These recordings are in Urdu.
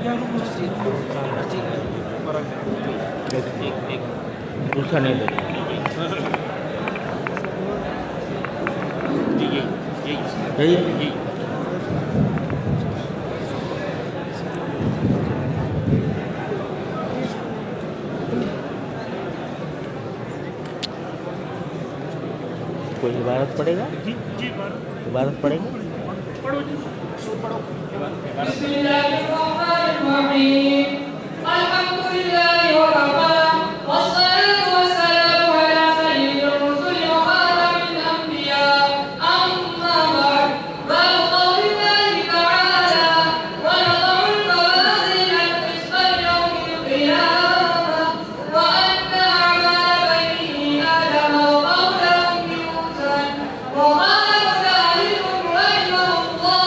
ایک دوسرا نہیں دے یہی کوئی عبارت پڑھے گا؟ عبارت پڑھے گا؟ بسم اللہ الرحمن الرحیم الحمد للہ وکفی والصلاة والسلام علی سید الرسل وخاتم الانبیاء اما بعد فبقول اللہ تعالی ونضع الموازین القسط ليوم القیامة وأن أعمال بني آدم وقولهم يوزن وقال مجاهد رحمه الله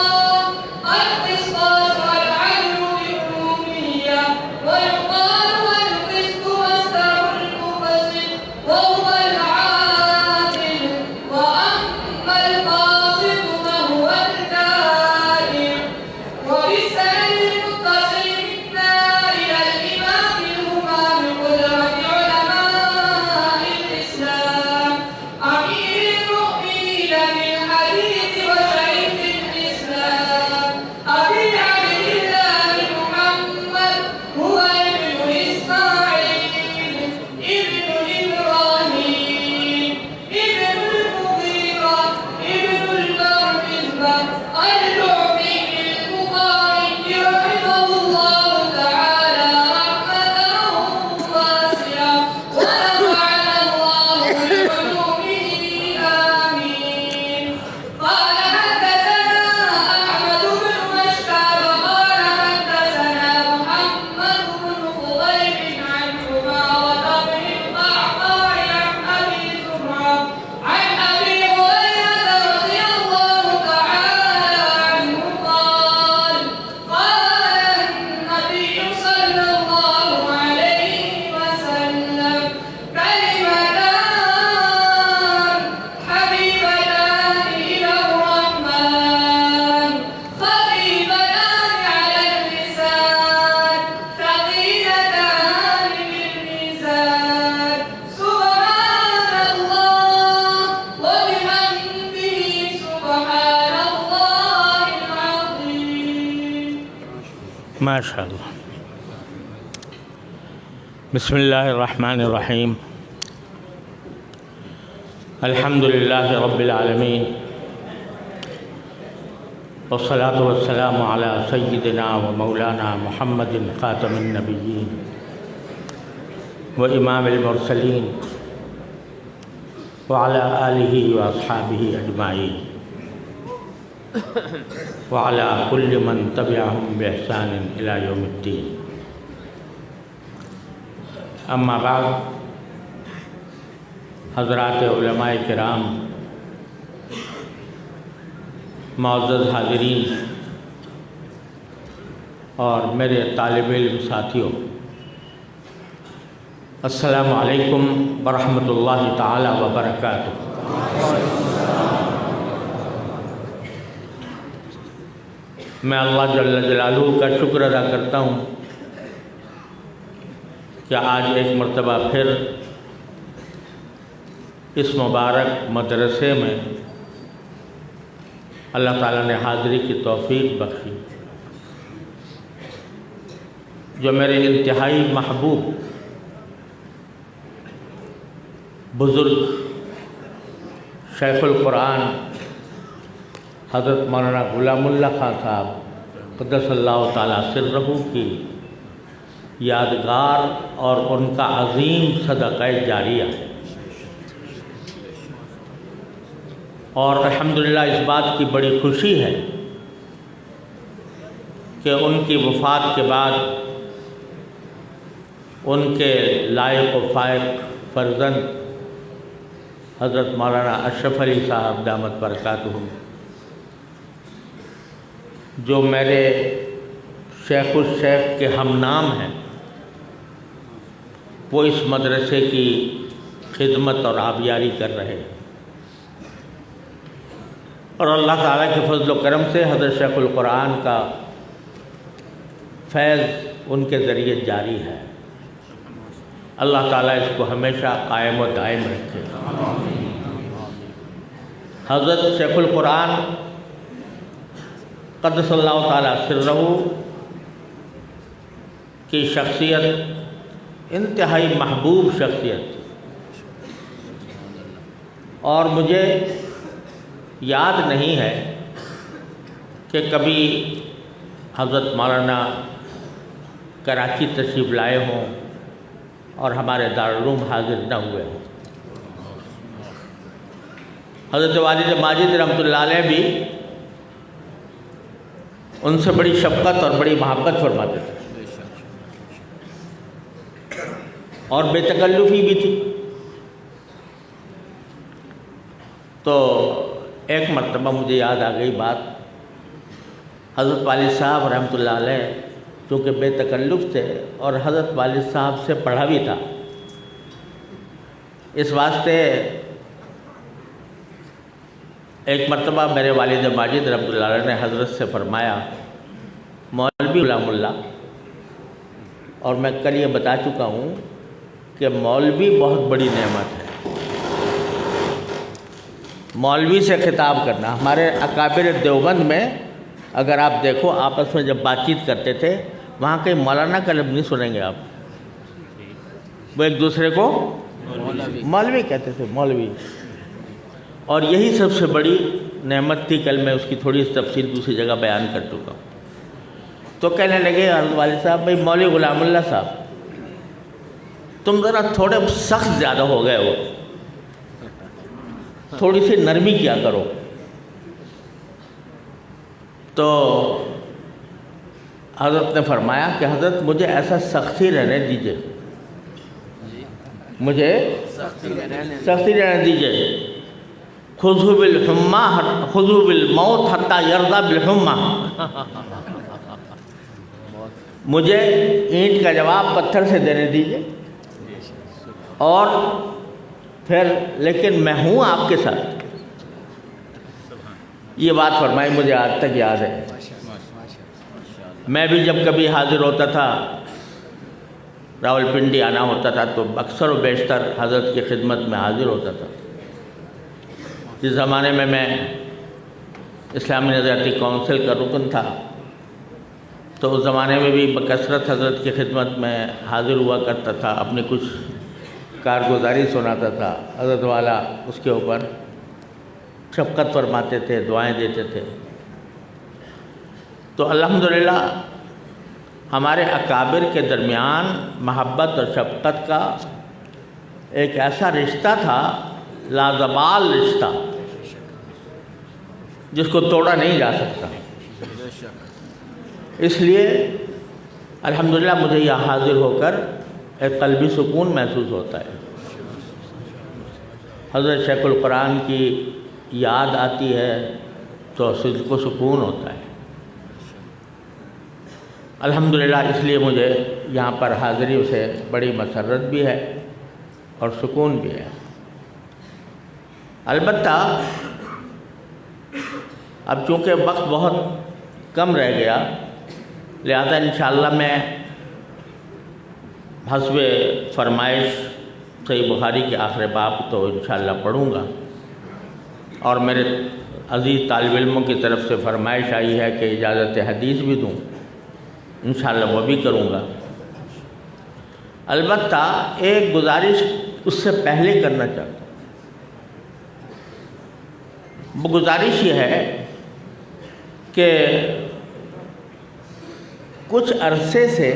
القسطاس والعدل بالأمية ويقال والقسط مصدر المقسط وهو العادل وأما القاسط فهو الدائم وبالسند المتصل منا إلى الإمام الهمام قدرة علماء الإسلام أمير المؤمنين بالحديث وشيخ الإسلام أبي عبد الله محمد هو ابن إسماعيل ابن إبراهيم ابن المغيرة ابن البرمذبة الجعفي البخاري رحمه الله تعالى رحمة واسعة ونفعنا الله بعلومه آمين. قال حدثنا أحمد بن مشتاب قال حدثنا محمد بن فضيل عن عمارة بن القعقاع عن أبي زرعة عن أبي هريرة رضي الله تعالى عنه قال قال النبي صلى الله عليه وسلم كلمتان حبيبتان إلى الرحمن خفيفتان على اللسان ثقيلتان بالميزان سبحان الله وبحمده سبحان الله العظيم. ما شاء اللہ. بسم اللہ الرحمن الرحیم الحمد للہ رب العالمین والصلاة والسلام علی سیدنا و مولانا محمد خاتم النبیین و امام المرسلین وعلى آلہ واصحابہ اجمعین وعلى كل من تبعهم بإحسان إلى يوم الدين. اما بعد، حضرات علماء کرام، معزز حاضرین اور میرے طالب علم ساتھیوں، السلام علیکم ورحمۃ اللہ تعالی وبرکاتہ. میں اللہ جل جلالہ کا شکر ادا کرتا ہوں کہ آج ایک مرتبہ پھر اس مبارک مدرسے میں اللہ تعالیٰ نے حاضری کی توفیق بخشی. جو میرے انتہائی محبوب بزرگ شیخ القرآن حضرت مولانا غلام اللہ خان صاحب قدس اللہ تعالیٰ سرہ کی یادگار اور ان کا عظیم صدقہ جاریہ ہے. اور الحمدللہ اس بات کی بڑی خوشی ہے کہ ان کی وفات کے بعد ان کے لائق و فائق فرزند حضرت مولانا اشرف علی صاحب دامت برکاتہم، جو میرے شیخ الشیخ کے ہم نام ہیں، وہ اس مدرسے کی خدمت اور آبیاری کر رہے ہیں. اور اللہ تعالیٰ کے فضل و کرم سے حضرت شیخ القرآن کا فیض ان کے ذریعے جاری ہے۔ اللہ تعالیٰ اس کو ہمیشہ قائم و دائم رکھے۔ حضرت شیخ القرآن قدس اللہ تعالیٰ سرہ کی شخصیت انتہائی محبوب شخصیت، اور مجھے یاد نہیں ہے کہ کبھی حضرت مولانا کراچی تشریف لائے ہوں اور ہمارے دارالعلوم حاضر نہ ہوئے ہوں۔ حضرت والد ماجد رحمۃ اللہ علیہ بھی ان سے بڑی شفقت اور بڑی محبت فرماتے تھے، اور بے تکلفی بھی تھی۔ تو ایک مرتبہ مجھے یاد آ گئی بات، حضرت والد صاحب رحمۃ اللہ علیہ چونکہ بے تکلف تھے اور حضرت والد صاحب سے پڑھا بھی تھا، اس واسطے ایک مرتبہ میرے والد ماجد رحمۃ اللہ علیہ نے حضرت سے فرمایا، مولوی غلام اللہ، اور میں کل یہ بتا چکا ہوں کہ مولوی بہت بڑی نعمت ہے۔ مولوی سے خطاب کرنا، ہمارے اکابر دیوبند میں اگر آپ دیکھو آپس میں جب بات چیت کرتے تھے، وہاں کہیں مولانا کا لفظ نہیں سنیں گے آپ، وہ ایک دوسرے کو مولوی کہتے تھے، مولوی۔ اور یہی سب سے بڑی نعمت تھی، کل میں اس کی تھوڑی تفصیل دوسری جگہ بیان کر چکا ہوں۔ تو کہنے لگے حضرت والد صاحب، بھائی مولوی غلام اللہ صاحب تم ذرا تھوڑے سخت زیادہ ہو گئے ہو، تھوڑی سی نرمی کیا کرو۔ تو حضرت نے فرمایا کہ حضرت مجھے ایسا سختی رہنے دیجئے، مجھے سختی رہنے دیجئے۔ خذوا بالحمى خذوا بالموت حتى يرضى بالحمى، مجھے اینٹ کا جواب پتھر سے دینے دیجئے، اور پھر لیکن میں ہوں آپ کے ساتھ۔ یہ بات فرمائی، مجھے آج تک یاد ہے۔ میں بھی جب کبھی حاضر ہوتا تھا، راولپنڈی آنا ہوتا تھا، تو اکثر و بیشتر حضرت کی خدمت میں حاضر ہوتا تھا۔ جس زمانے میں میں اسلامی نظریاتی کونسل کا رکن تھا، تو اس زمانے میں بھی بکثرت حضرت کی خدمت میں حاضر ہوا کرتا تھا، اپنی کچھ کارگزاری سناتا تھا۔ حضرت والا اس کے اوپر شفقت فرماتے تھے، دعائیں دیتے تھے۔ تو الحمدللہ ہمارے اکابر کے درمیان محبت اور شفقت کا ایک ایسا رشتہ تھا، لازوال رشتہ، جس کو توڑا نہیں جا سکتا۔ اس لیے الحمدللہ مجھے یہاں حاضر ہو کر ایک قلبی سکون محسوس ہوتا ہے۔ حضرت شیخ القرآن کی یاد آتی ہے تو دل کو سکون ہوتا ہے۔ الحمدللہ اس لیے مجھے یہاں پر حاضری سے بڑی مسرت بھی ہے اور سکون بھی ہے۔ البتہ اب چونکہ وقت بہت کم رہ گیا، لہذا انشاءاللہ میں حسب فرمائش صحیح بخاری کے آخر باب تو انشاءاللہ پڑھوں گا، اور میرے عزیز طالب علموں کی طرف سے فرمائش آئی ہے کہ اجازت حدیث بھی دوں، انشاءاللہ وہ بھی کروں گا۔ البتہ ایک گزارش اس سے پہلے کرنا چاہتا ہوں۔ وہ گزارش یہ ہے کہ کچھ عرصے سے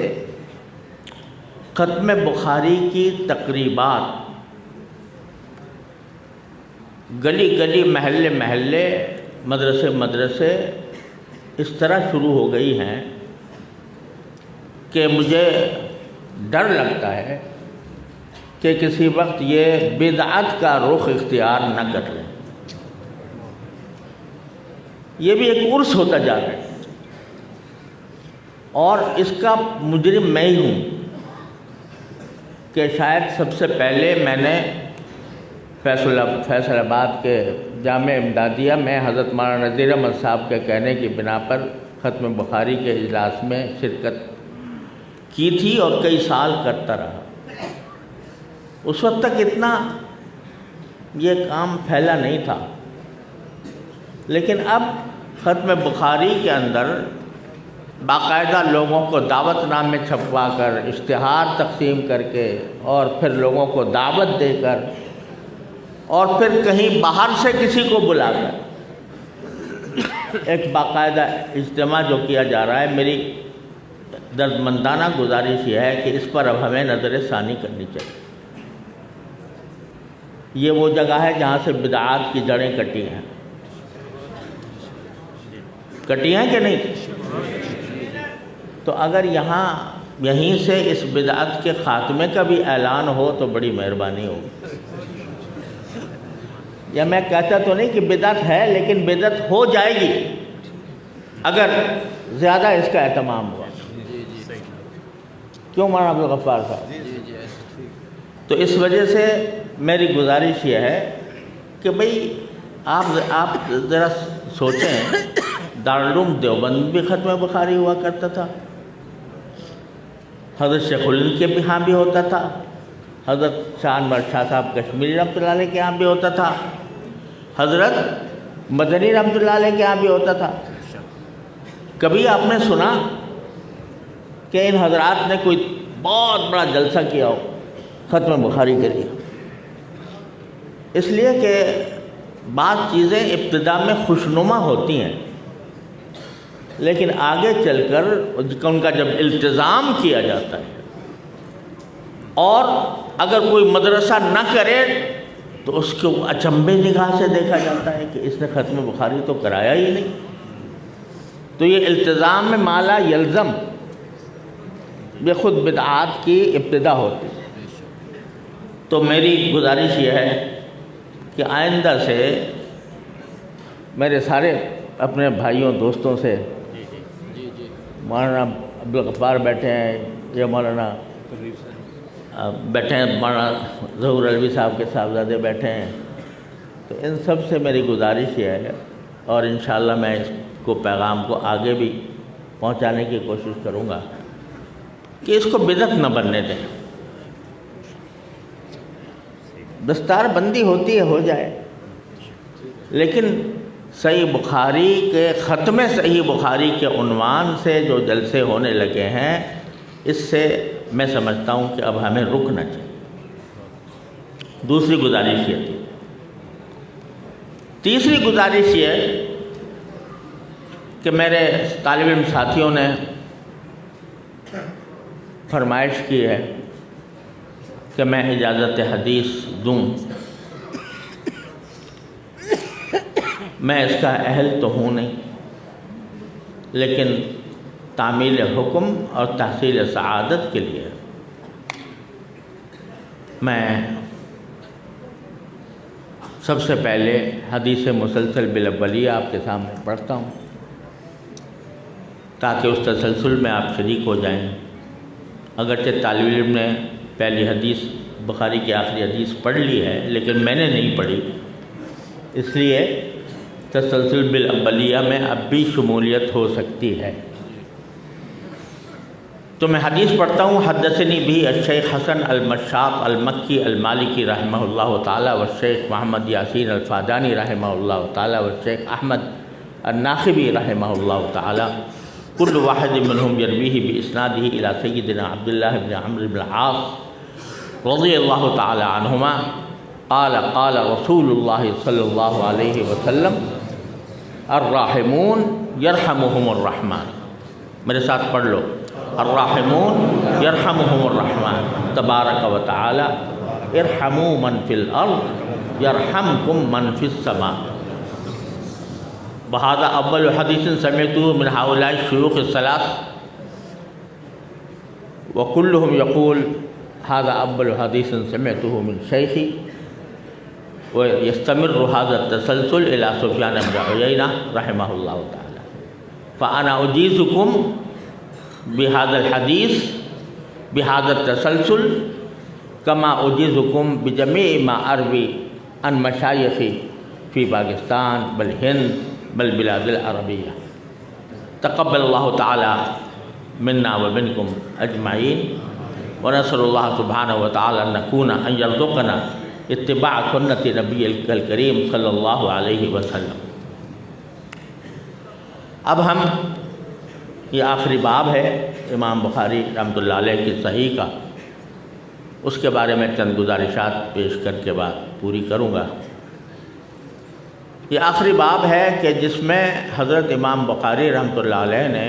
ختم بخاری کی تقریبات گلی گلی، محلے محلے، مدرسے مدرسے اس طرح شروع ہو گئی ہیں کہ مجھے ڈر لگتا ہے کہ کسی وقت یہ بدعت کا رخ اختیار نہ کر لیں۔ یہ بھی ایک عرس ہوتا جا رہا ہے، اور اس کا مجرم میں ہی ہوں کہ شاید سب سے پہلے میں نے فیصل آباد کے جامع امدادیہ میں حضرت مولانا نذیر احمد صاحب کے کہنے کی بنا پر ختم بخاری کے اجلاس میں شرکت کی تھی اور کئی سال کرتا رہا۔ اس وقت تک اتنا یہ کام پھیلا نہیں تھا، لیکن اب ختم بخاری کے اندر باقاعدہ لوگوں کو دعوت نامے چھپوا کر، اشتہار تقسیم کر کے، اور پھر لوگوں کو دعوت دے کر، اور پھر کہیں باہر سے کسی کو بلا کر ایک باقاعدہ اجتماع جو کیا جا رہا ہے، میری دردمندانہ گزارش یہ ہے کہ اس پر اب ہمیں نظر ثانی کرنی چاہیے۔ یہ وہ جگہ ہے جہاں سے بدعات کی جڑیں کٹی ہیں کہ نہیں؟ تو اگر یہیں سے اس بدعت کے خاتمے کا بھی اعلان ہو تو بڑی مہربانی ہوگی۔ یا میں کہتا تو نہیں کہ بدعت ہے، لیکن بدعت ہو جائے گی اگر زیادہ اس کا اہتمام ہوا۔ کیوں مولانا عبدالغفار صاحب؟ تو اس وجہ سے میری گزارش یہ ہے کہ بھئی آپ ذرا سوچیں، دارالعلوم دیوبند بھی ختم بخاری ہوا کرتا تھا، حضرت شیخ الہند کے بھی ہاں بھی ہوتا تھا، حضرت شاہ انور شاہ صاحب کشمیری رحمۃ اللہ علیہ کے ہاں بھی ہوتا تھا، حضرت مدنی رحمۃ اللہ علیہ کے ہاں بھی ہوتا تھا۔ کبھی آپ نے سنا کہ ان حضرات نے کوئی بہت بڑا جلسہ کیا ہو ختم بخاری کے لیے؟ اس لیے کہ بعض چیزیں ابتدا میں خوشنما ہوتی ہیں، لیکن آگے چل کر ان کا جب التزام کیا جاتا ہے، اور اگر کوئی مدرسہ نہ کرے تو اس کو اچنبے نگاہ سے دیکھا جاتا ہے کہ اس نے ختم بخاری تو کرایا ہی نہیں۔ تو یہ التزام میں مالا یلزم بے خود بدعات کی ابتدا ہوتی۔ تو میری گزارش یہ ہے کہ آئندہ سے میرے سارے اپنے بھائیوں دوستوں سے، مولانا عبدالغفار بیٹھے ہیں، یہ مولانا بیٹھے ہیں، مولانا ظہور علوی صاحب کے صاحبزادے بیٹھے ہیں، تو ان سب سے میری گزارش یہ ہے، اور انشاءاللہ میں اس کو پیغام کو آگے بھی پہنچانے کی کوشش کروں گا کہ اس کو بدعت نہ بننے دیں۔ دستار بندی ہوتی ہے، ہو جائے، لیکن صحیح بخاری کے ختم صحیح بخاری کے عنوان سے جو جلسے ہونے لگے ہیں، اس سے میں سمجھتا ہوں کہ اب ہمیں رکنا چاہیے۔ دوسری گزارش یہ تھی۔ تیسری گزارش یہ کہ میرے طالب علم ساتھیوں نے فرمائش کی ہے کہ میں اجازت حدیث دوں۔ میں اس کا اہل تو ہوں نہیں، لیکن تعمیل حکم اور تحصیل سعادت کے لیے میں سب سے پہلے حدیث مسلسل بالاولیہ آپ کے سامنے پڑھتا ہوں، تاکہ اس تسلسل میں آپ شریک ہو جائیں۔ اگرچہ طالب علم نے پہلی حدیث بخاری کی آخری حدیث پڑھ لی ہے، لیکن میں نے نہیں پڑھی، اس لیے تسلسل بالاولیہ میں اب بھی شمولیت ہو سکتی ہے۔ تو میں حدیث پڑھتا ہوں۔ حدثنی بھی الشیخ حسن المشاط المکی المالکی رحمہ اللہ تعالی والشیخ محمد یاسین الفادانی رحمہ اللہ تعالی والشیخ احمد الناخبی رحمہ اللہ تعالی، کل واحد منہم یرویہ باسنادہ الی سیدنا عبداللہ بن عمرو بن العاص رضی اللہ تعالی عنہما قال قال رسول اللہ صلی اللہ علیہ وسلم الراحمون یرحمہم الرحمن۔ میرے ساتھ پڑھ لو، الراحمون یرحمہم الرحمن تبارک و تعالی ارحموا من فی الارض یرحمکم من فی السماء۔ وہذا اول حدیث سمعته من هؤلاء الشيوخ الثلاث وكلهم يقول هذا اول حدیث سمعته من شیخی، ويستمر هذا التسلسل إلى سفيان بن عيينة رحمه الله تعالى۔ فأنا أجيزكم بهذا الحديث بهذا التسلسل كما أجيزكم بجميع ما أروي عن مشايخي في باكستان بل هند بل بلاد العربية۔ تقبل الله تعالى منا و منکم اجمعین ونسأل اللہ سبحانہ و تعالی ان نکون ان یرزقنا اتباع سنت نبی الکریم صلی اللہ علیہ وسلم۔ اب ہم یہ آخری باب ہے امام بخاری رحمۃ اللہ علیہ کی صحیح کا، اس کے بارے میں چند گزارشات پیش کر کے بعد پوری کروں گا۔ یہ آخری باب ہے کہ جس میں حضرت امام بخاری رحمۃ اللہ علیہ نے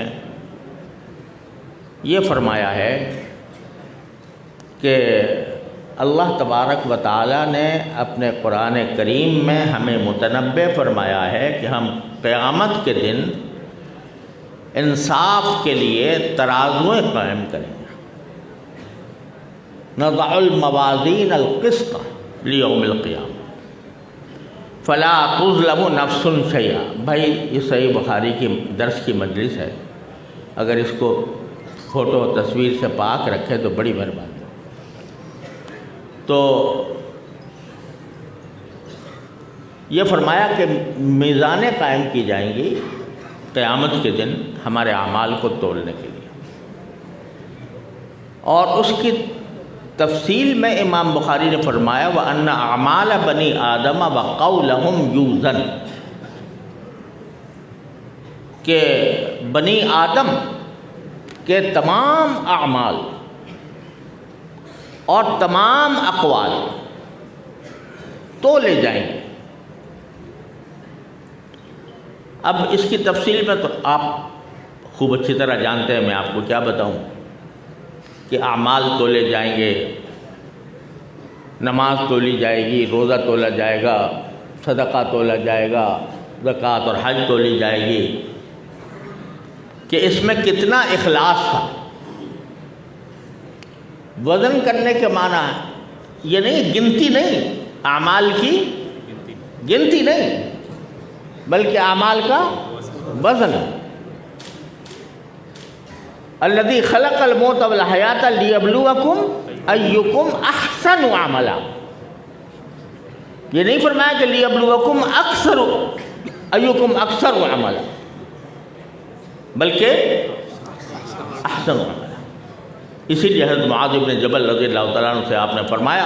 یہ فرمایا ہے کہ اللہ تبارک و تعالیٰ نے اپنے قرآن کریم میں ہمیں متنبع فرمایا ہے کہ ہم قیامت کے دن انصاف کے لیے ترازویں قائم کریں گے۔ نضع الموازین القسط لیوم القیامہ فلا تظلم نفس شیئا۔ بھائی یہ صحیح بخاری کی درس کی مجلس ہے، اگر اس کو فوٹو تصویر سے پاک رکھے تو بڑی مہربانی۔ تو یہ فرمایا کہ میزانیں قائم کی جائیں گی قیامت کے دن ہمارے اعمال کو تولنے کے لیے، اور اس کی تفصیل میں امام بخاری نے فرمایا وَأَنَّ أَعْمَالَ بَنِي آدَمَ وَقَوْلَهُمْ يُوزَنُ، کہ بنی آدم کے تمام اعمال اور تمام اقوال تولے جائیں گے۔ اب اس کی تفصیل میں تو آپ خوب اچھی طرح جانتے ہیں، میں آپ کو کیا بتاؤں کہ اعمال تولے جائیں گے، نماز تولی جائے گی، روزہ تولا جائے گا، صدقہ تولا جائے گا، زکوٰۃ اور حج تولی جائے گی، کہ اس میں کتنا اخلاص تھا۔ وزن کرنے کے معنی ہے یہ نہیں، گنتی نہیں، اعمال کی گنتی نہیں بلکہ اعمال کا وزن۔ الذی خلق الموت والحیات لیبلوکم ایکم احسن عملا، یہ نہیں فرمایا کہ لیبلوکم اکثر ایکم اکثر عملا، بلکہ احسن عملا۔ اسی لیے حضرت معاذ بن جبل رضی اللہ تعالیٰ عنہ سے آپ نے فرمایا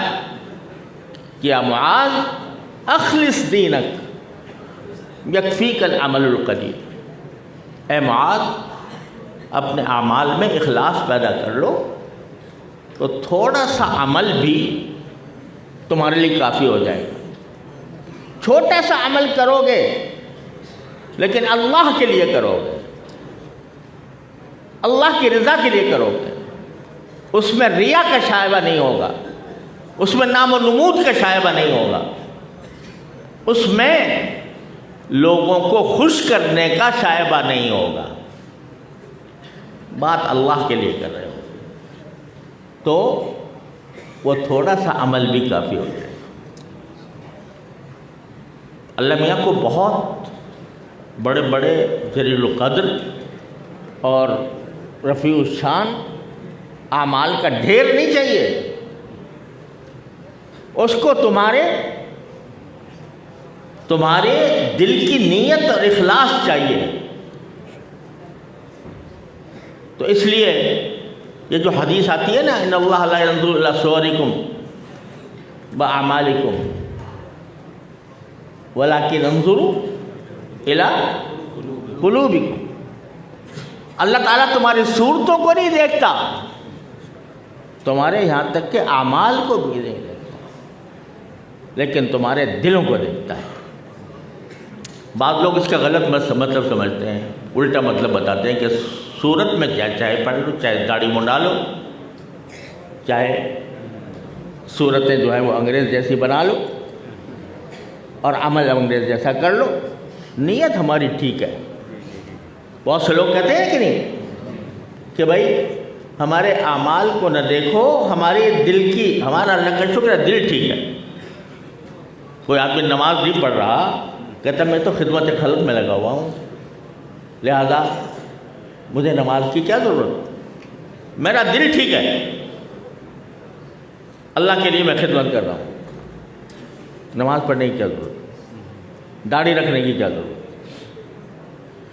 کہ یا معاذ اخلص دینک یکفیک العمل القلیل، اے معاذ اپنے اعمال میں اخلاص پیدا کر لو تو تھوڑا سا عمل بھی تمہارے لیے کافی ہو جائے گا۔ چھوٹا سا عمل کرو گے لیکن اللہ کے لیے کرو گے، اللہ کی رضا کے لیے کرو گے، اس میں ریا کا شائبہ نہیں ہوگا، اس میں نام و نمود کا شائبہ نہیں ہوگا، اس میں لوگوں کو خوش کرنے کا شائبہ نہیں ہوگا، بات اللہ کے لیے کر رہے ہو تو وہ تھوڑا سا عمل بھی کافی ہو جائے گا۔ اللہ میاں کو بہت بڑے بڑے جلیل القدر اور رفیع الشان اعمال کا ڈھیر نہیں چاہیے، اس کو تمہارے دل کی نیت اور اخلاص چاہیے۔ تو اس لیے یہ جو حدیث آتی ہے نا ان اللہ لا ينظر الى صورکم واعمالکم ولکن انظر الى قلوبکم، اللہ تعالیٰ تمہاری صورتوں کو نہیں دیکھتا، تمہارے یہاں تک کہ اعمال کو بھی نہیں دیکھتا، لیکن تمہارے دلوں کو دیکھتا ہے۔ بعض لوگ اس کا غلط مطلب سمجھتے ہیں، الٹا مطلب بتاتے ہیں کہ صورت میں کیا چاہے پڑھ لو، چاہے داڑھی منڈا لو، چاہے صورتیں جو ہیں وہ انگریز جیسی بنا لو اور عمل انگریز جیسا کر لو، نیت ہماری ٹھیک ہے۔ بہت سے لوگ کہتے ہیں کہ نہیں کہ بھائی ہمارے اعمال کو نہ دیکھو، ہمارے دل کی، ہمارا اللہ کا شکر ہے دل ٹھیک ہے۔ کوئی آدمی نماز نہیں پڑھ رہا، کہتا میں تو خدمت خلق میں لگا ہوا ہوں، لہذا مجھے نماز کی کیا ضرورت، میرا دل ٹھیک ہے، اللہ کے لیے میں خدمت کر رہا ہوں، نماز پڑھنے کی کیا ضرورت، داڑھی رکھنے کی کیا ضرورت،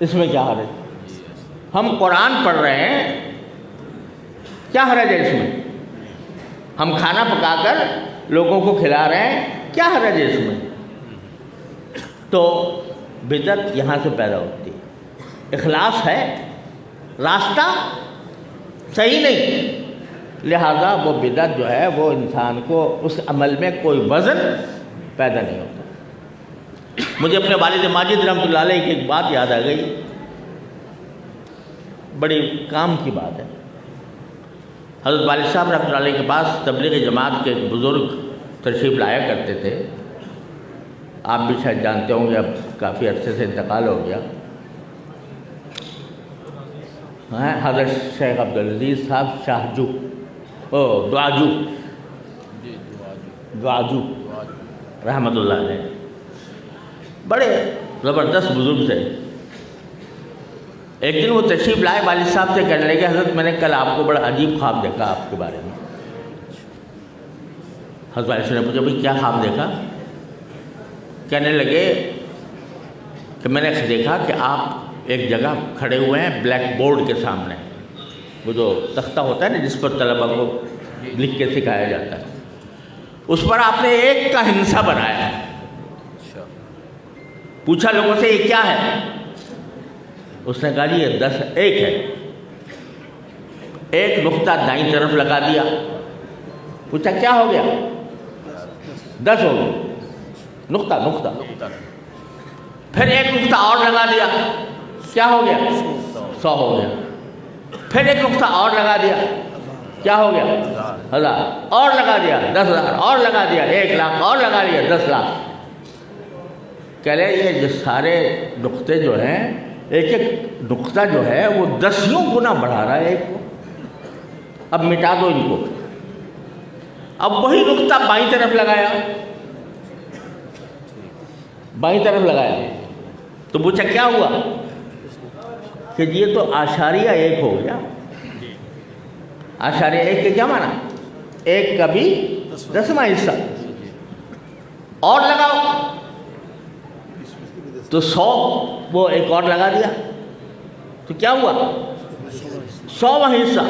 اس میں کیا حرج؟ ہم قرآن پڑھ رہے ہیں، کیا حرج ہے اس میں؟ ہم کھانا پکا کر لوگوں کو کھلا رہے ہیں، کیا حرج ہے اس میں؟ تو بدعت یہاں سے پیدا ہوتی ہے، اخلاص ہے، راستہ صحیح نہیں، لہذا وہ بدعت جو ہے وہ انسان کو اس عمل میں کوئی وزن پیدا نہیں ہوتا۔ مجھے اپنے والد ماجد رحمۃ اللہ علیہ کی ایک بات یاد آ گئی، بڑی کام کی بات ہے۔ حضرت والد صاحب رحمۃ اللہ علیہ کے پاس تبلیغ جماعت کے ایک بزرگ تشریف لایا کرتے تھے، آپ بھی شاید جانتے ہوں گے، اب کافی عرصے سے انتقال ہو گیا۔ حضرت شیخ عبدالعزیز صاحب شاہجو دعاجو رحمۃ اللہ علیہ، بڑے زبردست بزرگ تھے۔ ایک دن وہ تشریف لائے، والد صاحب سے کہنے لگے حضرت میں نے کل آپ کو بڑا عجیب خواب دیکھا آپ کے بارے میں۔ حضرت والد صاحب نے پوچھا بھائی کیا خواب دیکھا؟ کہنے لگے کہ میں نے دیکھا کہ آپ ایک جگہ کھڑے ہوئے ہیں بلیک بورڈ کے سامنے، وہ جو تختہ ہوتا ہے نا جس پر طلبہ کو لکھ کے سکھایا جاتا ہے، اس پر آپ نے ایک کا ہندسہ بنایا۔ پوچھا لوگوں سے یہ کیا ہے؟ اس نے کہا جی یہ 10 ایک ہے۔ ایک نقطہ دائیں طرف لگا دیا، پوچھا کیا ہو گیا؟ 10 ہو گیا، نقطہ۔ پھر ایک نقطہ اور لگا دیا، کیا ہو گیا؟ 100 ہو گیا۔ پھر ایک نقطہ اور لگا دیا، کیا ہو گیا؟ 1000 اور لگا دیا، 10,000 اور لگا دیا، 1 لاکھ اور لگا دیا، 10 لاکھ۔ کہہ لے یہ جو سارے نقطے جو ہیں، ایک ایک نقطہ جو ہے وہ 10 گنا بڑھا رہا ہے ایک کو، اب مٹا دو ان کو۔ اب وہی نقطہ بائیں طرف لگایا، تو پوچھا کیا ہوا؟ کہ یہ تو آشاریہ 1 ہو گیا۔ آشاریہ 1 کے کیا معنی؟ 1 کا بھی 10واں حصہ، اور لگاؤ تو 100، وہ ایک اور لگا دیا تو کیا ہوا؟ 100واں حصہ۔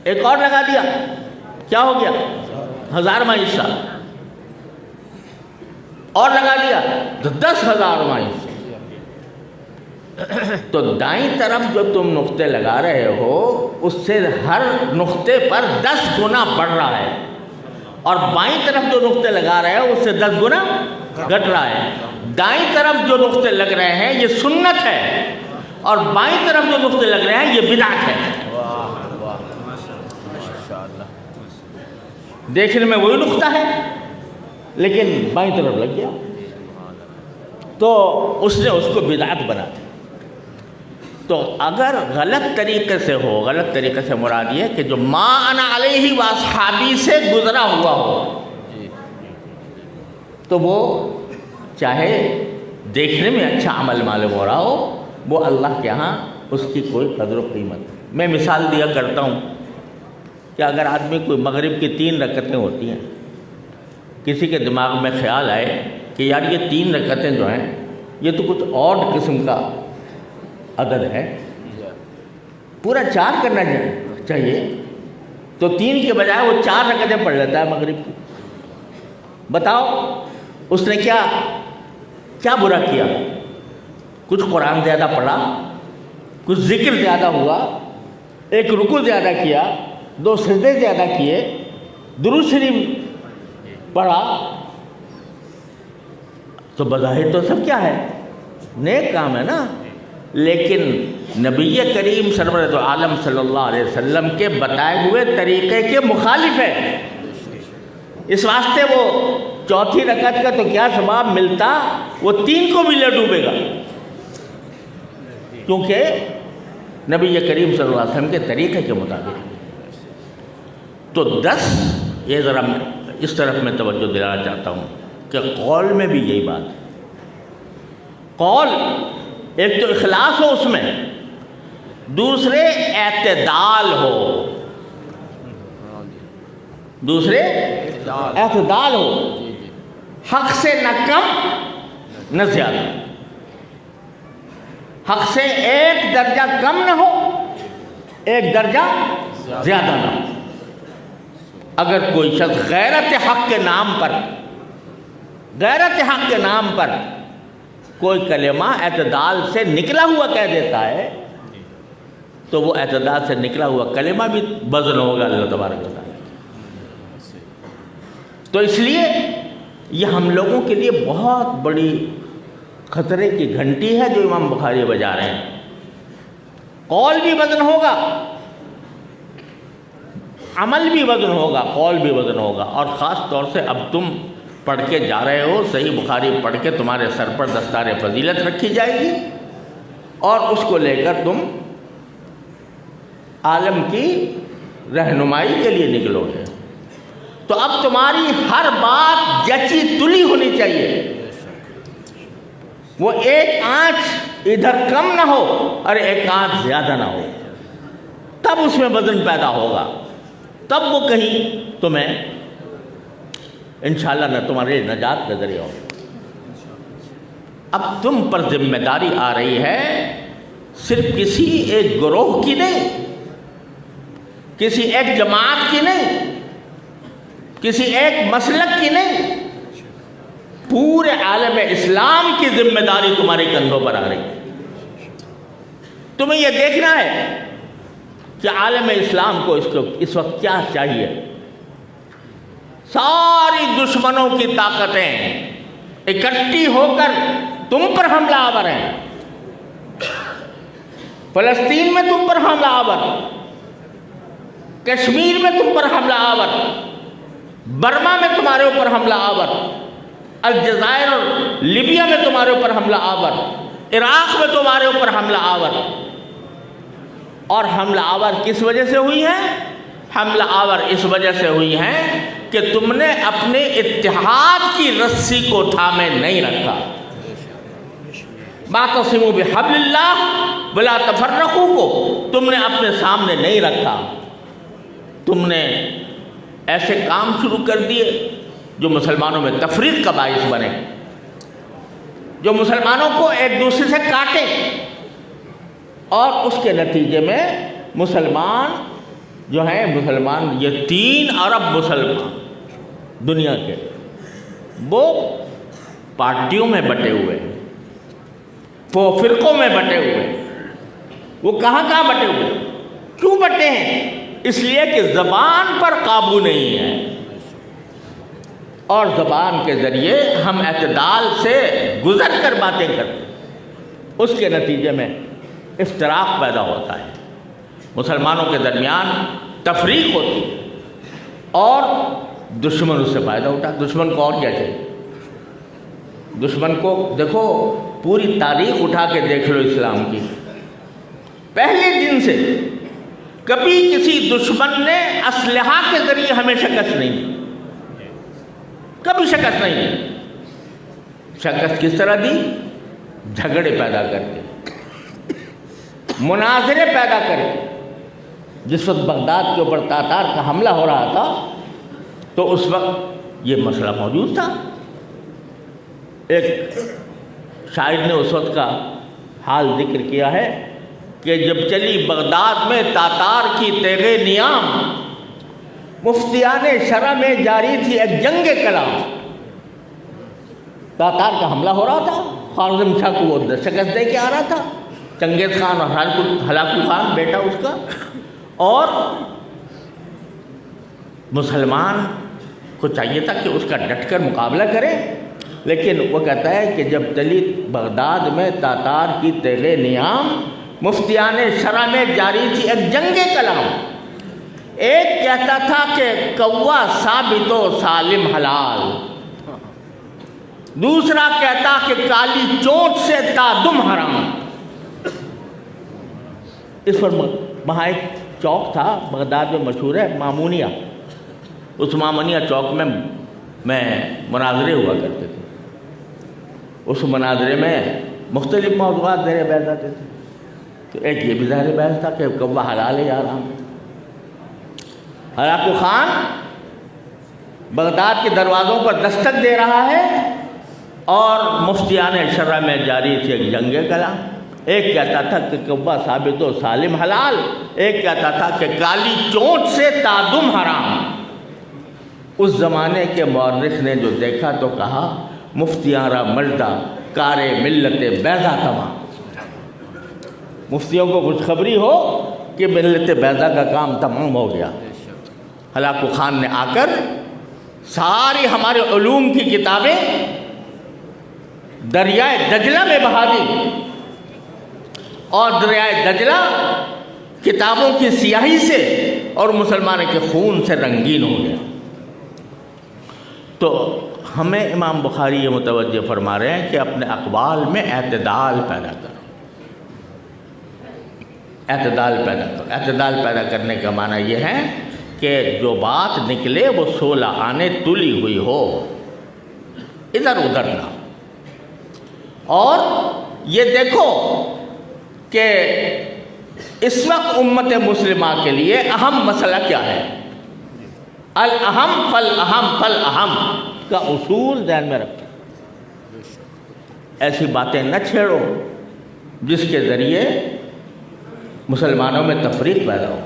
ایک اور لگا دیا، کیا ہو گیا؟ 1000واں حصہ، اور لگا دیا تو 10,000واں حصہ۔ تو دائیں طرف جو تم نقطے لگا رہے ہو اس سے ہر نقطے پر 10 گنا بڑھ رہا ہے، اور بائیں طرف جو نقطے لگا رہے ہو اس سے 10 گنا گھٹ رہا ہے۔ دائیں طرف جو نقطے لگ رہے ہیں یہ سنت ہے، اور بائیں طرف جو نقطے لگ رہے ہیں یہ بدعت ہے۔ دیکھنے میں وہی نقطہ ہے لیکن بائیں طرف لگ گیا، تو اس نے اس کو بدعت بنا دیا۔ تو اگر غلط طریقے سے ہو، غلط طریقے سے مراد یہ کہ جو ما انا علیہ واصحابی سے گزرا ہوا ہو، تو وہ چاہے دیکھنے میں اچھا عمل معلوم ہو رہا ہو، وہ اللہ کے ہاں اس کی کوئی قدر و قیمت نہیں۔ میں مثال دیا کرتا ہوں کہ اگر آدمی کوئی مغرب کی 3 رکعتیں ہوتی ہیں، کسی کے دماغ میں خیال آئے کہ یار یہ 3 رکعتیں جو ہیں یہ تو کچھ اور قسم کا عدد ہے، پورا 4 کرنا چاہیے، تو 3 کے بجائے وہ 4 رکعتیں پڑھ لیتا ہے مغرب کی۔ بتاؤ اس نے کیا برا کیا؟ کچھ قرآن زیادہ پڑھا، کچھ ذکر زیادہ ہوا، ایک رکوع زیادہ کیا، 2 سجدے زیادہ کیے، درود شریف پڑھا، تو بظاہر تو سب کیا ہے؟ نیک کام ہے نا، لیکن نبی کریم سرورت عالم صلی اللہ علیہ وسلم کے بتائے ہوئے طریقے کے مخالف ہے۔ اس واسطے وہ 4تھی رکعت کا تو کیا ثواب ملتا، وہ 3 کو بھی لے ڈوبے گا، کیونکہ نبی کریم صلی اللہ علیہ وسلم کے طریقے کے مطابق۔ تو 10، یہ ذرا اس طرف میں توجہ دلانا چاہتا ہوں کہ قول میں بھی یہی بات ہے۔ قول ایک تو اخلاص ہو اس میں، دوسرے اعتدال ہو، اعتدال ہو، حق سے نہ کم نہ زیادہ، حق سے ایک درجہ کم نہ ہو، ایک درجہ زیادہ نہ ہو۔ اگر کوئی شخص غیرت حق کے نام پر کوئی کلمہ اعتدال سے نکلا ہوا کہہ دیتا ہے تو وہ اعتدال سے نکلا ہوا کلمہ بھی وزن ہوگا اللہ تبارک و تعالیٰ۔ تو اس لیے یہ ہم لوگوں کے لیے بہت بڑی خطرے کی گھنٹی ہے جو امام بخاری بجا رہے ہیں۔ قول بھی وزن ہوگا، عمل بھی وزن ہوگا، قول بھی وزن ہوگا، اور خاص طور سے اب تم پڑھ کے جا رہے ہو، صحیح بخاری پڑھ کے تمہارے سر پر دستار فضیلت رکھی جائے گی اور اس کو لے کر تم عالم کی رہنمائی کے لیے نکلو گے۔ تو اب تمہاری ہر بات جچی تلی ہونی چاہیے، وہ ایک آنچ ادھر کم نہ ہو اور ایک آنچ زیادہ نہ ہو، تب اس میں وزن پیدا ہوگا، تب وہ کہیں تمہیں انشاءاللہ نہ تمہارے نجات کا ذریعہ ہوگا۔ اب تم پر ذمہ داری آ رہی ہے صرف کسی ایک گروہ کی نہیں، کسی ایک جماعت کی نہیں، کسی ایک مسلک کی نہیں، پورے عالم اسلام کی ذمہ داری تمہارے کندھوں پر آ رہی ہے۔ تمہیں یہ دیکھنا ہے کہ عالم اسلام کو اس وقت کیا چاہیے۔ ساری دشمنوں کی طاقتیں اکٹھی ہو کر تم پر حملہ آور ہیں۔ فلسطین میں تم پر حملہ آور، کشمیر میں تم پر حملہ آور، برما میں تمہارے اوپر حملہ آور، الجزائر اور لیبیا میں تمہارے اوپر حملہ آور، عراق میں تمہارے اوپر حملہ آور۔ اور حملہ آور کس وجہ سے ہوئی ہے؟ حملہ آور اس وجہ سے ہوئی ہیں کہ تم نے اپنے اتحاد کی رسی کو تھامے نہیں رکھا۔ واعتصموا بحبل اللہ ولا تفرقوا کو تم نے اپنے سامنے نہیں رکھا۔ تم نے ایسے کام شروع کر دیے جو مسلمانوں میں تفریق کا باعث بنے، جو مسلمانوں کو ایک دوسرے سے کاٹے، اور اس کے نتیجے میں مسلمان جو ہیں یہ 3 ارب مسلمان دنیا کے، وہ پارٹیوں میں بٹے ہوئے ہیں، وہ فرقوں میں بٹے ہوئے ہیں۔ وہ کہاں بٹے ہوئے ہیں؟ کیوں بٹے ہیں؟ اس لیے کہ زبان پر قابو نہیں ہے، اور زبان کے ذریعے ہم اعتدال سے گزر کر باتیں کرتے ہیں، اس کے نتیجے میں افتراق پیدا ہوتا ہے، مسلمانوں کے درمیان تفریق ہوتی ہے، اور دشمن اس سے فائدہ اٹھا۔ دشمن کو اور کیا چاہیے؟ دشمن کو دیکھو، پوری تاریخ اٹھا کے دیکھ لو اسلام کی، پہلے دن سے کبھی کسی دشمن نے اسلحہ کے ذریعے ہمیں شکست نہیں دی، کبھی شکست نہیں دی۔ شکست کس طرح دی؟ جھگڑے پیدا کر کے، مناظرے پیدا کر کے۔ جس وقت بغداد کے اوپر تاتار کا حملہ ہو رہا تھا تو اس وقت یہ مسئلہ موجود تھا۔ ایک شاعر نے اس وقت کا حال ذکر کیا ہے کہ جب چلی بغداد میں تاتار کی تیغ نیام، مفتیان شرع میں جاری تھی ایک جنگ کلام۔ تاتار کا حملہ ہو رہا تھا، خوارزم شاہ کو وہ شکست دے کے آ رہا تھا، چنگیز خان اور ہلاکو خان بیٹا اس کا، اور مسلمان کو چاہیے تھا کہ اس کا ڈٹ کر مقابلہ کرے، لیکن وہ کہتا ہے کہ جب چلی بغداد میں تاتار کی تیغ نیام، مفتیان شرع میں جاری تھی ایک جنگ کلام۔ ایک کہتا تھا کہ کوا ثابت و سالم حلال، دوسرا کہتا کہ کالی چونچ سے تادم حرام۔ اس پر وہاں ایک چوک تھا بغداد میں مشہور ہے، مامونیہ۔ اس مامونیہ چوک میں مناظرے ہوا کرتے تھے۔ اس مناظرے میں مختلف موضوعات زیر بحث آتے تھے، تو ایک یہ بھی زیر بحث تھا کہ کوا حلال ہے یا حرام ہے۔ ہلاکو خان بغداد کے دروازوں پر دستک دے رہا ہے، اور مفتیان شرع میں جاری تھی ایک جنگ کلام۔ ایک کہتا تھا کہ کوا ثابت و سالم حلال، ایک کہتا تھا کہ کالی چونچ سے تادم حرام۔ اس زمانے کے مورخ نے جو دیکھا تو کہا مفتیاں را مردہ کار ملت بیضا تمام۔ مفتیوں کو خوشخبری ہو کہ ملت بیضا کا کام تمام ہو گیا۔ ہلاکو خان نے آ کر ساری ہمارے علوم کی کتابیں دریائے دجلہ میں بہا دی، اور دریائے دجلہ کتابوں کی سیاہی سے اور مسلمانوں کے خون سے رنگین ہو گیا۔ تو ہمیں امام بخاری یہ متوجہ فرما رہے ہیں کہ اپنے اقوال میں اعتدال پیدا کرو، اعتدال پیدا کرو۔ اعتدال پیدا کرنے کا معنی یہ ہے کہ جو بات نکلے وہ 16 آنے تلی ہوئی ہو، ادھر ادھر نہ ہو۔ اور یہ دیکھو کہ اس وقت امت مسلمہ کے لیے اہم مسئلہ کیا ہے؟ الاہم فالاہم فالاہم کا اصول ذہن میں رکھو۔ ایسی باتیں نہ چھیڑو جس کے ذریعے مسلمانوں میں تفریق پیدا ہو،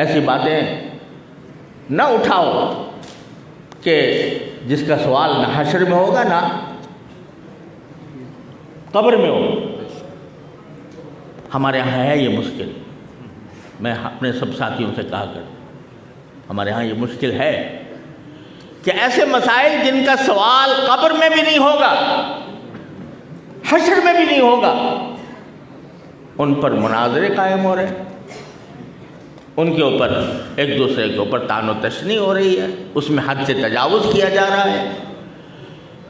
ایسی باتیں نہ اٹھاؤ کہ جس کا سوال نہ حشر میں ہوگا نہ قبر میں ہوگا۔ ہمارے یہاں ہے یہ مشکل، میں اپنے سب ساتھیوں سے کہا کرتا ہوں، ہمارے ہاں یہ مشکل ہے کہ ایسے مسائل جن کا سوال قبر میں بھی نہیں ہوگا، حشر میں بھی نہیں ہوگا، ان پر مناظرے قائم ہو رہے ہیں، ان کے اوپر ایک دوسرے کے اوپر طعن و تشنیع ہو رہی ہے، اس میں حد سے تجاوز کیا جا رہا ہے۔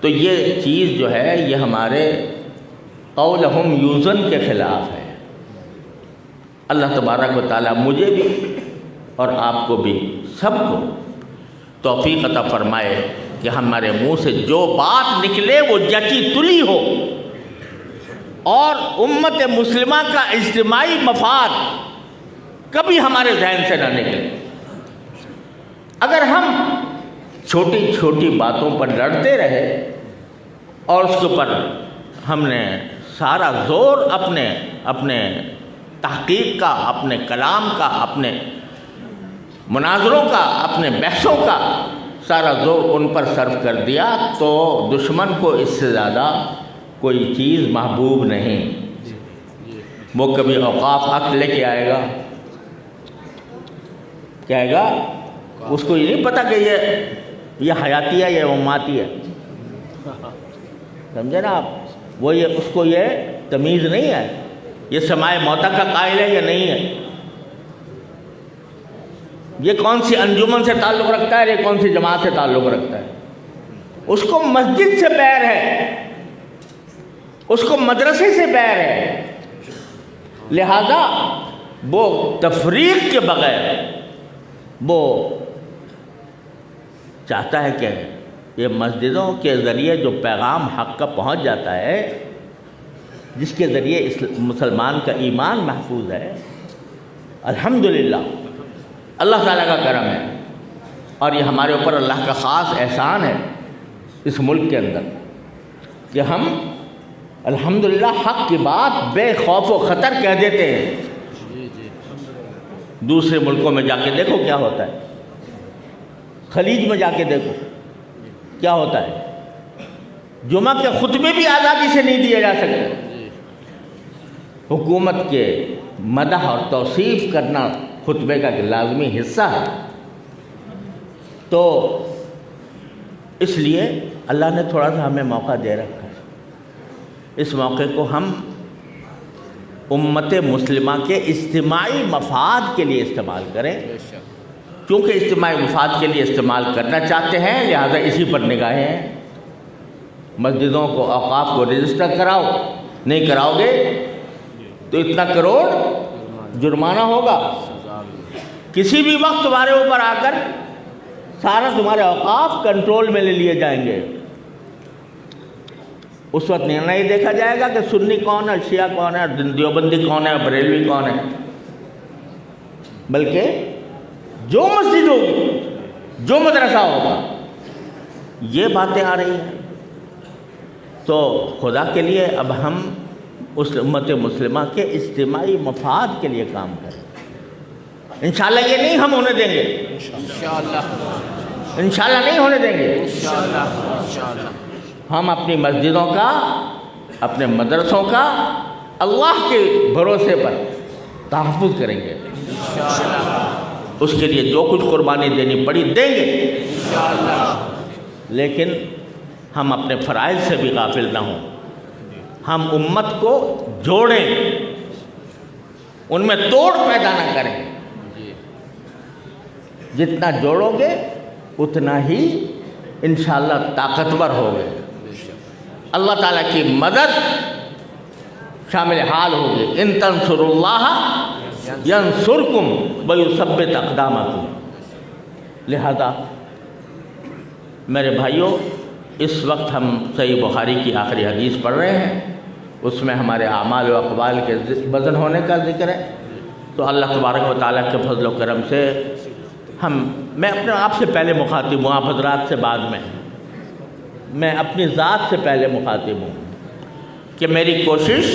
تو یہ چیز جو ہے یہ ہمارے قولہم یوزن کے خلاف ہے۔ اللہ تبارک و تعالیٰ مجھے بھی اور آپ کو بھی سب کو توفیق عطا فرمائے کہ ہمارے منہ سے جو بات نکلے وہ جچی تلی ہو، اور امت مسلمہ کا اجتماعی مفاد کبھی ہمارے ذہن سے نہ نکلے۔ اگر ہم چھوٹی چھوٹی باتوں پر لڑتے رہے اور اس کے اوپر ہم نے سارا زور اپنے تحقیق کا، اپنے کلام کا، اپنے مناظروں کا، اپنے بحثوں کا سارا زور ان پر صرف کر دیا تو دشمن کو اس سے زیادہ کوئی چیز محبوب نہیں۔ وہ کبھی اوقاف حق لے کے آئے گا، کہے گا اس کو یہ نہیں پتہ کہ یہ حیاتی ہے یا مماتی ہے، سمجھے نا آپ؟ وہ اس کو یہ تمیز نہیں ہے، یہ سماع موتا کا قائل ہے یا نہیں ہے، یہ کون سی انجمن سے تعلق رکھتا ہے، یہ کون سی جماعت سے تعلق رکھتا ہے۔ اس کو مسجد سے بیر ہے، اس کو مدرسے سے بیر ہے، لہذا وہ تفریق کے بغیر وہ چاہتا ہے کہ یہ مسجدوں کے ذریعے جو پیغام حق کا پہنچ جاتا ہے، جس کے ذریعے مسلمان کا ایمان محفوظ ہے، الحمدللہ اللہ تعالیٰ کا کرم ہے، اور یہ ہمارے اوپر اللہ کا خاص احسان ہے اس ملک کے اندر کہ ہم الحمدللہ حق کی بات بے خوف و خطر کہہ دیتے ہیں۔ دوسرے ملکوں میں جا کے دیکھو کیا ہوتا ہے، خلیج میں جا کے دیکھو کیا ہوتا ہے، جمعہ کے خطبے بھی آزادی سے نہیں دیے جا سکتے، حکومت کے مدح اور توصیف کرنا خطبے کا لازمی حصہ ہے۔ تو اس لیے اللہ نے تھوڑا سا ہمیں موقع دے رکھا ہے، اس موقع کو ہم امت مسلمہ کے اجتماعی مفاد کے لیے استعمال کریں، کیونکہ اجتماعی مفاد کے لیے استعمال کرنا چاہتے ہیں، لہذا اسی پر نگاہیں ہیں۔ مسجدوں کو، اوقاف کو رجسٹر کراؤ، نہیں کراؤ گے تو اتنا کروڑ جرمانہ ہوگا، کسی بھی وقت تمہارے اوپر آ کر سارا تمہارے اوقاف کنٹرول میں لے لیے جائیں گے۔ اس وقت نہیں دیکھا جائے گا کہ سنی کون ہے، شیعہ کون ہے، دیوبندی کون ہے، بریلوی کون ہے، بلکہ جو مسجد ہوگی، جو مدرسہ ہوگا، یہ باتیں آ رہی ہیں۔ تو خدا کے لیے اب ہم اس امت مسلمہ کے اجتماعی مفاد کے لیے کام کریں۔ انشاءاللہ یہ نہیں ہم ہونے دیں گے، انشاءاللہ نہیں ہونے دیں گے۔ ہم اپنی مسجدوں کا، اپنے مدرسوں کا اللہ کے بھروسے پر تحفظ کریں گے، اس کے لیے جو کچھ قربانی دینی پڑی دیں گے، لیکن ہم اپنے فرائض سے بھی غافل نہ ہوں۔ ہم امت کو جوڑیں، ان میں توڑ پیدا نہ کریں۔ جتنا جوڑو گے اتنا ہی انشاءاللہ طاقتور ہوگے، اللہ تعالیٰ کی مدد شامل حال ہوگی۔ ان تنصروا اللہ ینصرکم ویثبت اقدامکم۔ لہذا میرے بھائیوں، اس وقت ہم صحیح بخاری کی آخری حدیث پڑھ رہے ہیں، اس میں ہمارے اعمال و اقوال کے وزن ہونے کا ذکر ہے۔ تو اللہ تبارک و تعالیٰ کے فضل و کرم سے میں اپنے آپ سے پہلے مخاطب ہوں، آپ حضرات سے بعد میں اپنی ذات سے پہلے مخاطب ہوں کہ میری کوشش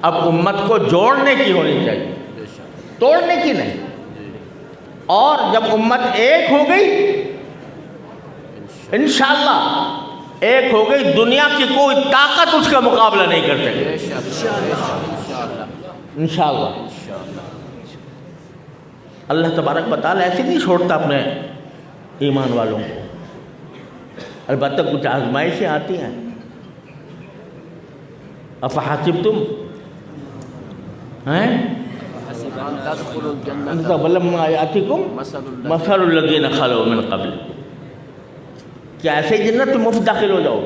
اب امت کو جوڑنے کی ہونی چاہیے، توڑنے کی نہیں۔ اور جب امت ایک ہو گئی، انشاءاللہ ایک ہو گئی، دنیا کی کوئی طاقت اس کا مقابلہ نہیں کر سکے، انشاءاللہ۔ اللہ تبارک و تعالیٰ ایسے نہیں چھوڑتا اپنے ایمان والوں کو، البتہ کچھ آزمائشیں آتی ہیں۔ افحسبتم ولما یاتکم مثل الذین خلوا من قبلکم، کیا ایسے جنت میں مفت داخل ہو جاؤ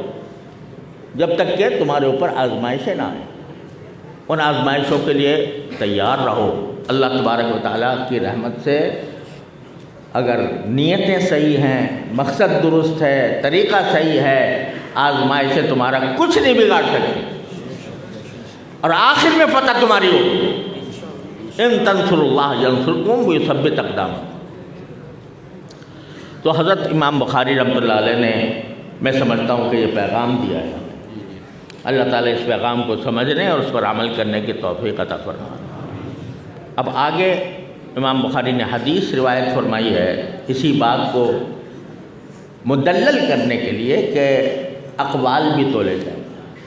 جب تک کہ تمہارے اوپر آزمائشیں نہ آئیں؟ ان آزمائشوں کے لیے تیار رہو۔ اللہ تبارک و تعالیٰ کی رحمت سے اگر نیتیں صحیح ہیں، مقصد درست ہے، طریقہ صحیح ہے، آزمائشیں تمہارا کچھ نہیں بگاڑ سکتی، اور آخر میں فتح تمہاری ہو۔ ان تنصروا اللہ ینصرکم ویثبت اقدامکم۔ تو حضرت امام بخاری رحمۃ اللہ علیہ نے، میں سمجھتا ہوں کہ یہ پیغام دیا ہے، اللہ تعالیٰ اس پیغام کو سمجھنے اور اس پر عمل کرنے کی توفیق عطا فرمائے۔ اب آگے امام بخاری نے حدیث روایت فرمائی ہے اسی بات کو مدلل کرنے کے لیے کہ اقوال بھی تولے جائیں۔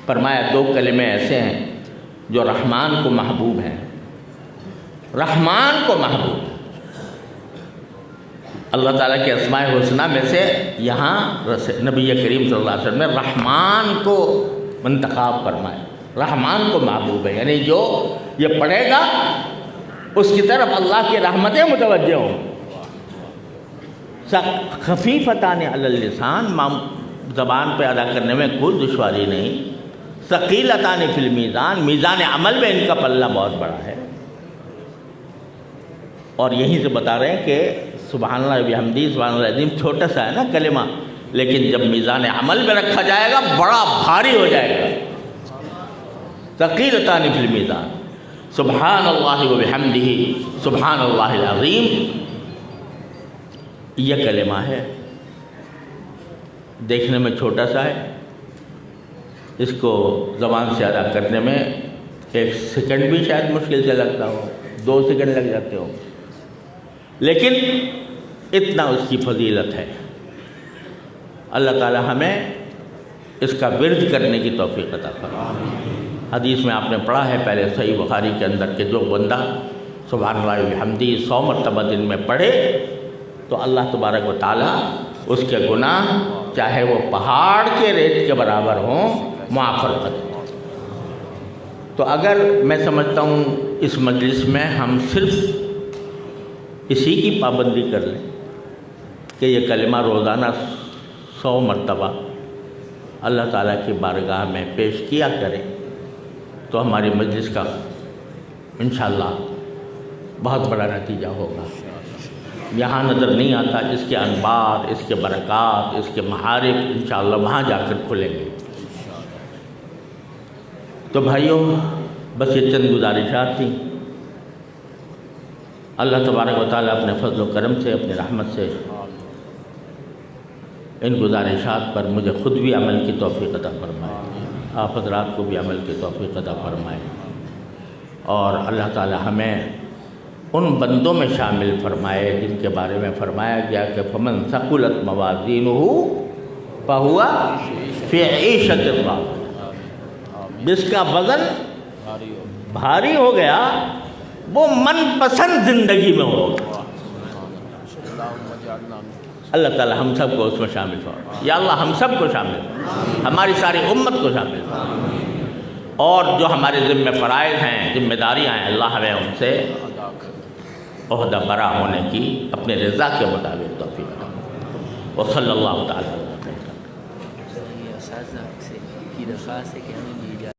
فرمایا دو کلمے ایسے ہیں جو رحمان کو محبوب ہیں، رحمان کو محبوب ہے۔ اللہ تعالیٰ کے اسماء حسنہ میں سے یہاں نبی کریم صلی اللہ علیہ وسلم نے رحمان کو منتخب فرمایا، رحمان کو محبوب ہے، یعنی جو یہ پڑھے گا اس کی طرف اللہ کی رحمتیں متوجہ ہوں۔ خفیفتان علی اللسان، زبان پہ ادا کرنے میں کوئی دشواری نہیں۔ ثقیلتان فی المیزان، میزان عمل میں ان کا پلہ بہت بڑا ہے۔ اور یہیں سے بتا رہے ہیں کہ سبحان اللہ وبحمدہ سبحان اللہ العظیم چھوٹا سا ہے نا کلمہ، لیکن جب میزان عمل میں رکھا جائے گا بڑا بھاری ہو جائے گا۔ ثقیلتان فی المیزان، سبحان اللہ وبحمدہ سبحان اللہ العظیم، یہ کلمہ ہے، دیکھنے میں چھوٹا سا ہے، اس کو زبان سے ادا کرنے میں 1 سیکنڈ بھی شاید مشکل سے لگتا ہو، 2 سیکنڈ لگ جاتے ہو، لیکن اتنا اس کی فضیلت ہے۔ اللہ تعالی ہمیں اس کا ورد کرنے کی توفیق عطا فرمائے۔ حدیث میں آپ نے پڑھا ہے پہلے صحیح بخاری کے اندر کہ جو بندہ سبحان اللہ وبحمدہ 100 مرتبہ دن میں پڑھے تو اللہ تبارک و تعالیٰ اس کے گناہ چاہے وہ پہاڑ کے ریت کے برابر ہوں معاف کر دے۔ تو اگر میں سمجھتا ہوں اس مجلس میں ہم صرف اسی کی پابندی کر لیں کہ یہ کلمہ روزانہ 100 مرتبہ اللہ تعالیٰ کی بارگاہ میں پیش کیا کریں تو ہماری مجلس کا انشاءاللہ بہت بڑا نتیجہ ہوگا۔ یہاں نظر نہیں آتا، اس کے انوار، اس کے برکات، اس کے محارب انشاءاللہ وہاں جا کر کھلیں گے۔ تو بھائیوں، بس یہ چند گزارشات تھیں۔ اللہ تبارک و تعالیٰ اپنے فضل و کرم سے، اپنی رحمت سے ان گزارشات پر مجھے خود بھی عمل کی توفیق عطا فرمائے۔ آپ حضرات کو بھی عمل کی توفیق عطا فرمائے، اور اللہ تعالی ہمیں ان بندوں میں شامل فرمائے جن کے بارے میں فرمایا گیا کہ فمن ثقلت موازینہ فہو فی عیشۃ راضیہ، جس کا وزن بھاری ہو گیا وہ من پسند زندگی میں ہوگا۔ اللہ تعالی ہم سب کو اس میں شامل فرما، یا اللہ ہم سب کو شامل فرما، ہماری ساری امت کو شامل فرما، اور جو ہمارے ذمہ فرائض ہیں، ذمہ داریاں ہیں، اللہ ہمیں ان سے عہدہ برا ہونے کی اپنے رضا کے مطابق توفیق عطا فرمائے۔ وصلی اللہ تعالی علیہ وسلم۔ اساتذہ سے کی درخواست ہے کہ ہمیں